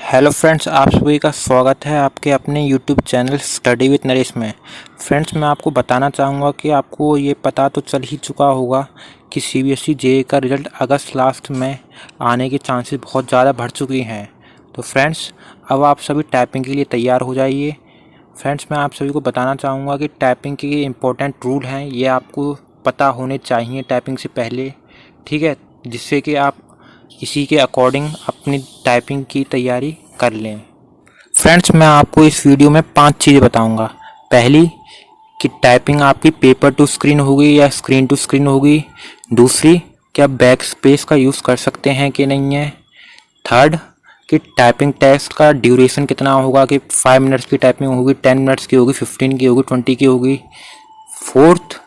Hello friends, आप सभी का स्वागत है आपके अपने YouTube channel study with Naresh में। फ्रेंड्स, मैं आपको बताना चाहूँगा कि आपको ये पता तो चल ही चुका होगा कि सीबीएसई जेईई का रिज़ल्ट अगस्त लास्ट में आने के चांसेस बहुत ज़्यादा बढ़ चुकी हैं। तो फ्रेंड्स, अब आप सभी टाइपिंग के लिए तैयार हो जाइए। फ्रेंड्स, मैं आप सभी को बताना चाहूँगा कि टाइपिंग के इम्पोर्टेंट रूल हैं, ये आपको पता होने चाहिए टाइपिंग से पहले, ठीक है, जिससे कि आप इसी के अकॉर्डिंग अपनी टाइपिंग की तैयारी कर लें। फ्रेंड्स, मैं आपको इस वीडियो में 5 चीज़ें बताऊंगा। पहली, कि टाइपिंग आपकी पेपर टू स्क्रीन होगी या स्क्रीन टू स्क्रीन होगी। दूसरी, कि आप बैक स्पेस का यूज़ कर सकते हैं कि नहीं है। थर्ड, कि टाइपिंग टेस्ट का ड्यूरेशन कितना होगा, कि 5 मिनट्स की टाइपिंग होगी, 10 मिनट्स की होगी, 15 की होगी, 20 की होगी। फोर्थ,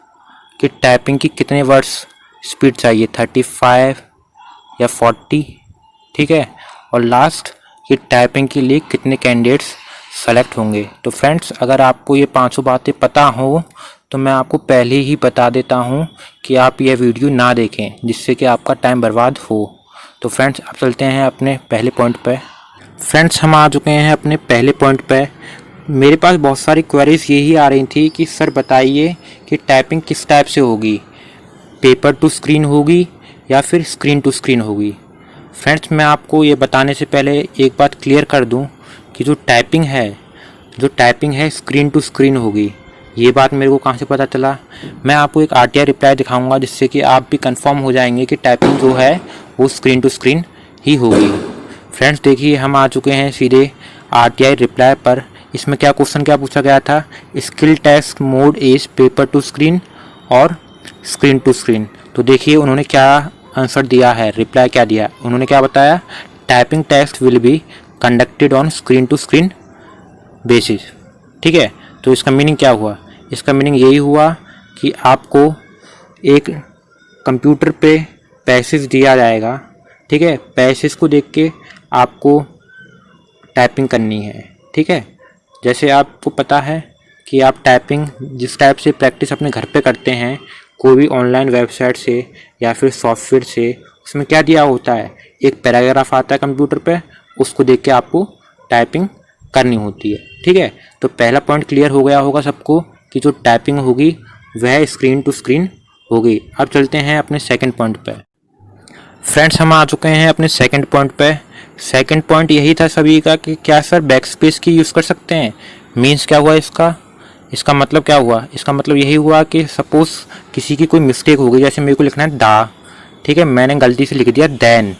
कि टाइपिंग की कितने वर्ड्स स्पीड चाहिए, 35 या 40, ठीक है। और लास्ट, कि टाइपिंग के लिए कितने कैंडिडेट्स सेलेक्ट होंगे। तो फ्रेंड्स, अगर आपको ये पांचों बातें पता हो तो मैं आपको पहले ही बता देता हूँ कि आप यह वीडियो ना देखें, जिससे कि आपका टाइम बर्बाद हो। तो फ्रेंड्स, अब चलते हैं अपने पहले पॉइंट पे। फ्रेंड्स, हम आ चुके हैं अपने पहले पॉइंट पे। मेरे पास बहुत सारी क्वेरीज यही आ रही थी कि सर बताइए कि टाइपिंग किस टाइप से होगी, पेपर टू स्क्रीन होगी या फिर स्क्रीन टू स्क्रीन होगी। फ्रेंड्स, मैं आपको ये बताने से पहले एक बात क्लियर कर दूं कि जो टाइपिंग है स्क्रीन टू स्क्रीन होगी। ये बात मेरे को कहाँ से पता चला, मैं आपको एक आरटीआई रिप्लाई दिखाऊंगा, जिससे कि आप भी कंफर्म हो जाएंगे कि टाइपिंग जो है वो स्क्रीन टू स्क्रीन ही होगी। फ्रेंड्स, देखिए हम आ चुके हैं सीधे आरटीआई रिप्लाई पर। इसमें क्या पूछा गया था, skill test mode is paper to screen और स्क्रीन टू स्क्रीन। तो देखिए उन्होंने क्या आंसर दिया है, रिप्लाई क्या दिया। उन्होंने क्या बताया, typing test will be conducted on screen to screen basis, ठीक है। तो इसका मीनिंग क्या हुआ, इसका मीनिंग यही हुआ कि आपको एक कंप्यूटर पे पैसेज दिया जाएगा, ठीक है। पैसेज को देख के आपको टाइपिंग करनी है, ठीक है। जैसे आपको पता है कि आप टाइपिंग जिस टाइप से प्रैक्टिस अपने घर पे करते हैं, कोई भी ऑनलाइन वेबसाइट से या फिर सॉफ्टवेयर से, उसमें क्या दिया होता है, एक पैराग्राफ आता है कंप्यूटर पे, उसको देख के आपको टाइपिंग करनी होती है, ठीक है। तो पहला पॉइंट क्लियर हो गया होगा सबको कि जो टाइपिंग होगी वह स्क्रीन टू स्क्रीन होगी। अब चलते हैं अपने सेकंड पॉइंट पे। फ्रेंड्स, हम आ चुके हैं अपने सेकंड पॉइंट पे। सेकंड पॉइंट यही था सभी का कि क्या सर बैक स्पेस की यूज़ कर सकते हैं। मीन्स क्या हुआ इसका मतलब क्या हुआ, इसका मतलब यही हुआ कि सपोज़ किसी की कोई मिस्टेक हो गई, जैसे मेरे को लिखना है दा, ठीक है, मैंने गलती से लिख दिया दैन,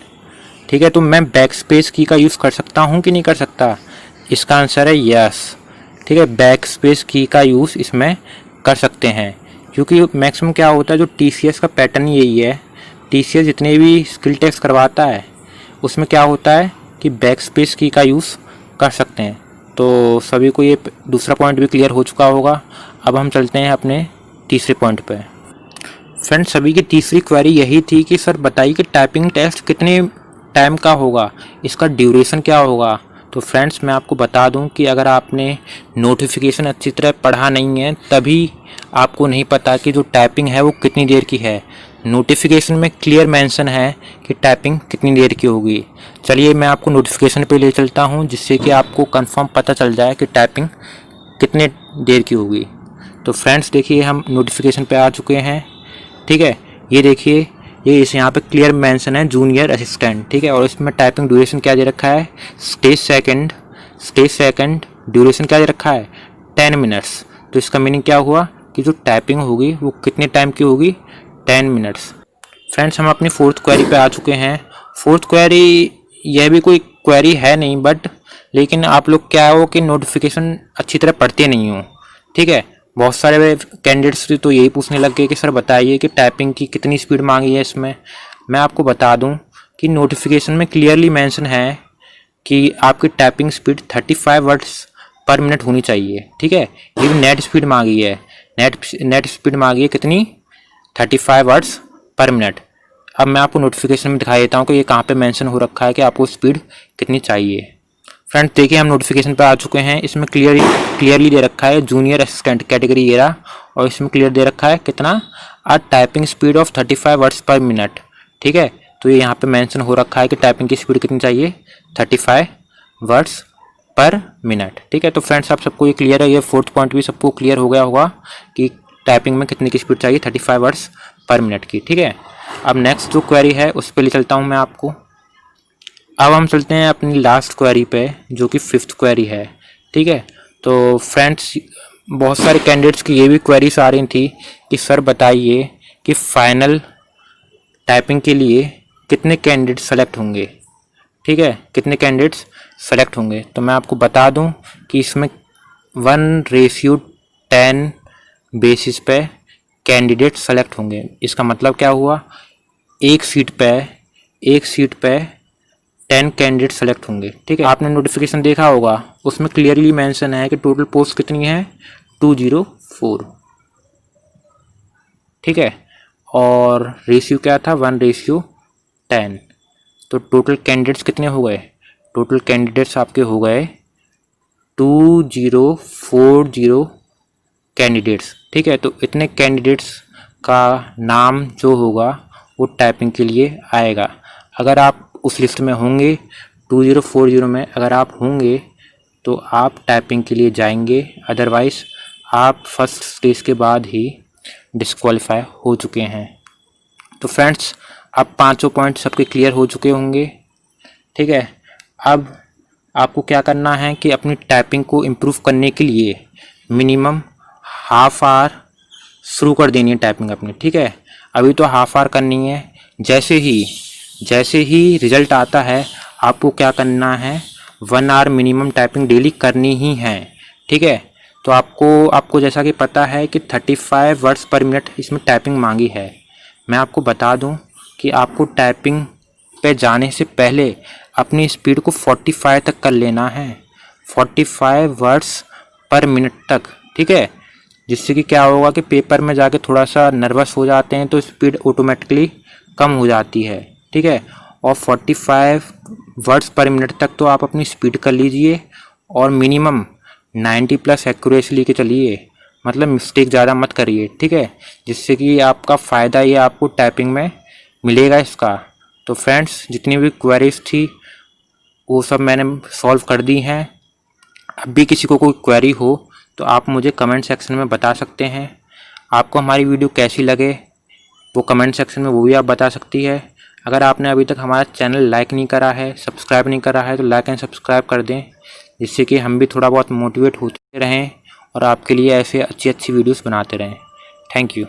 ठीक है। तो मैं बैक स्पेस की का यूज़ कर सकता हूँ कि नहीं कर सकता, इसका आंसर है यस, ठीक है। बैक स्पेस की का यूज़ इसमें कर सकते हैं, क्योंकि मैक्सिमम क्या होता है, जो टीसीएस का पैटर्न यही है। टीसीएस जितने भी स्किल टेस्ट करवाता है उसमें क्या होता है कि बैक स्पेस की का यूज़ कर सकते हैं। तो सभी को ये दूसरा पॉइंट भी क्लियर हो चुका होगा। अब हम चलते हैं अपने तीसरे पॉइंट पे। फ्रेंड्स, सभी की तीसरी क्वेरी यही थी कि सर बताइए कि टाइपिंग टेस्ट कितने टाइम का होगा, इसका ड्यूरेशन क्या होगा। तो फ्रेंड्स, मैं आपको बता दूं कि अगर आपने नोटिफिकेशन अच्छी तरह पढ़ा नहीं है तभी आपको नहीं पता कि जो टाइपिंग है वो कितनी देर की है। नोटिफिकेशन में क्लियर मेंशन है कि टाइपिंग कितनी देर की होगी। चलिए मैं आपको नोटिफिकेशन पे ले चलता हूँ, जिससे कि आपको कंफर्म पता चल जाए कि टाइपिंग कितने देर की होगी। तो फ्रेंड्स, देखिए हम नोटिफिकेशन पे आ चुके हैं, ठीक है। ये देखिए, ये इस यहाँ पे क्लियर मेंशन है जूनियर असिस्टेंट, ठीक है। और इसमें टाइपिंग ड्यूरेशन क्या दे रखा है, स्टेज सेकंड ड्यूरेशन क्या दे रखा है, 10 मिनट्स। तो इसका मीनिंग क्या हुआ कि जो टाइपिंग होगी वो कितने टाइम की होगी, 10 मिनट्स। फ्रेंड्स, हम अपनी फोर्थ क्वेरी पे आ चुके हैं। फोर्थ क्वेरी यह भी कोई क्वेरी है नहीं, बट लेकिन आप लोग क्या हो कि नोटिफिकेशन अच्छी तरह पढ़ते नहीं हो, ठीक है। बहुत सारे कैंडिडेट्स तो यही पूछने लग गए कि सर बताइए कि टाइपिंग की कितनी स्पीड मांगी है इसमें। मैं आपको बता दूं कि नोटिफिकेशन में क्लियरली मेंशन है कि आपकी टाइपिंग स्पीड 35 वर्ड्स पर मिनट होनी चाहिए, ठीक है। ये भी नेट स्पीड मांगी है, नेट स्पीड मांगी है कितनी, 35 वर्ड्स पर मिनट। अब मैं आपको नोटिफिकेशन में दिखा देता हूँ कि ये कहाँ पे मेंशन हो रखा है कि आपको स्पीड कितनी चाहिए। फ्रेंड्स, देखिए हम नोटिफिकेशन पे आ चुके हैं। इसमें क्लियरली दे रखा है जूनियर असिस्टेंट कैटेगरी ये रहा, और इसमें क्लियर दे रखा है कितना, टाइपिंग स्पीड ऑफ 35 वर्ड्स पर मिनट, ठीक है। तो ये यहाँ पे मेंशन हो रखा है कि टाइपिंग की स्पीड कितनी चाहिए, 35 वर्ड्स पर मिनट। ठीक है, तो फ्रेंड्स आप सबको ये क्लियर है, ये फोर्थ पॉइंट भी सबको क्लियर हो गया होगा कि टाइपिंग में कितनी की स्पीड चाहिए, 35 वर्ड्स पर मिनट की। ठीक है, अब नेक्स्ट जो क्वेरी है उस पर ले चलता हूँ मैं आपको। अब हम चलते हैं अपनी लास्ट क्वेरी पे जो कि 5th क्वेरी है। ठीक है, तो फ्रेंड्स बहुत सारे कैंडिडेट्स की ये भी क्वेरीज आ रही थी कि सर बताइए कि फाइनल टाइपिंग के लिए कितने कैंडिडेट्स सेलेक्ट होंगे। ठीक है, कितने कैंडिडेट्स सेलेक्ट होंगे, तो मैं आपको बता दूं कि इसमें 1:10 बेसिस पे कैंडिडेट सेलेक्ट होंगे। इसका मतलब क्या हुआ, एक सीट पे 10 कैंडिडेट सेलेक्ट होंगे। ठीक है, आपने नोटिफिकेशन देखा होगा, उसमें क्लियरली मेंशन है कि टोटल पोस्ट कितनी है, 204। ठीक है, और रेशियो क्या था, 1:10। तो टोटल कैंडिडेट्स कितने हो गए, टोटल कैंडिडेट्स आपके हो गए 2040 कैंडिडेट्स। ठीक है, तो इतने कैंडिडेट्स का नाम जो होगा वो टाइपिंग के लिए आएगा। अगर आप उस लिस्ट में होंगे 2040 में, अगर आप होंगे तो आप टाइपिंग के लिए जाएंगे, अदरवाइज़ आप फर्स्ट स्टेज के बाद ही डिस्क्वालीफाई हो चुके हैं। तो फ्रेंड्स अब 5 पॉइंट सबके क्लियर हो चुके होंगे। ठीक है, अब आपको क्या करना है कि अपनी टाइपिंग को इम्प्रूव करने के लिए मिनिमम हाफ आवर शुरू कर देनी है टाइपिंग अपनी। ठीक है, अभी तो हाफ आवर करनी है, जैसे ही रिजल्ट आता है आपको क्या करना है, 1 आवर मिनिमम टाइपिंग डेली करनी ही है। ठीक है, तो आपको जैसा कि पता है कि 35 वर्ड्स पर मिनट इसमें टाइपिंग मांगी है। मैं आपको बता दूं कि आपको टाइपिंग पे जाने से पहले अपनी स्पीड को 45 तक कर लेना है, 45 वर्ड्स पर मिनट तक। ठीक है, जिससे कि क्या होगा कि पेपर में जाके थोड़ा सा नर्वस हो जाते हैं तो स्पीड ऑटोमेटिकली कम हो जाती है। ठीक है, और 45 वर्ड्स पर मिनट तक तो आप अपनी स्पीड कर लीजिए और मिनिमम 90+ एक्यूरेसी लेके चलिए, मतलब मिस्टेक ज़्यादा मत करिए। ठीक है, जिससे कि आपका फ़ायदा ये आपको टाइपिंग में मिलेगा इसका। तो फ्रेंड्स जितनी भी क्वेरीज थी वो सब मैंने सॉल्व कर दी हैं। अब भी किसी को कोई क्वेरी हो तो आप मुझे कमेंट सेक्शन में बता सकते हैं। आपको हमारी वीडियो कैसी लगे वो कमेंट सेक्शन में वो भी आप बता सकती है। अगर आपने अभी तक हमारा चैनल लाइक नहीं करा है, सब्सक्राइब नहीं करा है, तो लाइक एंड सब्सक्राइब कर दें, जिससे कि हम भी थोड़ा बहुत मोटिवेट होते रहें और आपके लिए ऐसे अच्छी वीडियोस बनाते रहें। Thank you.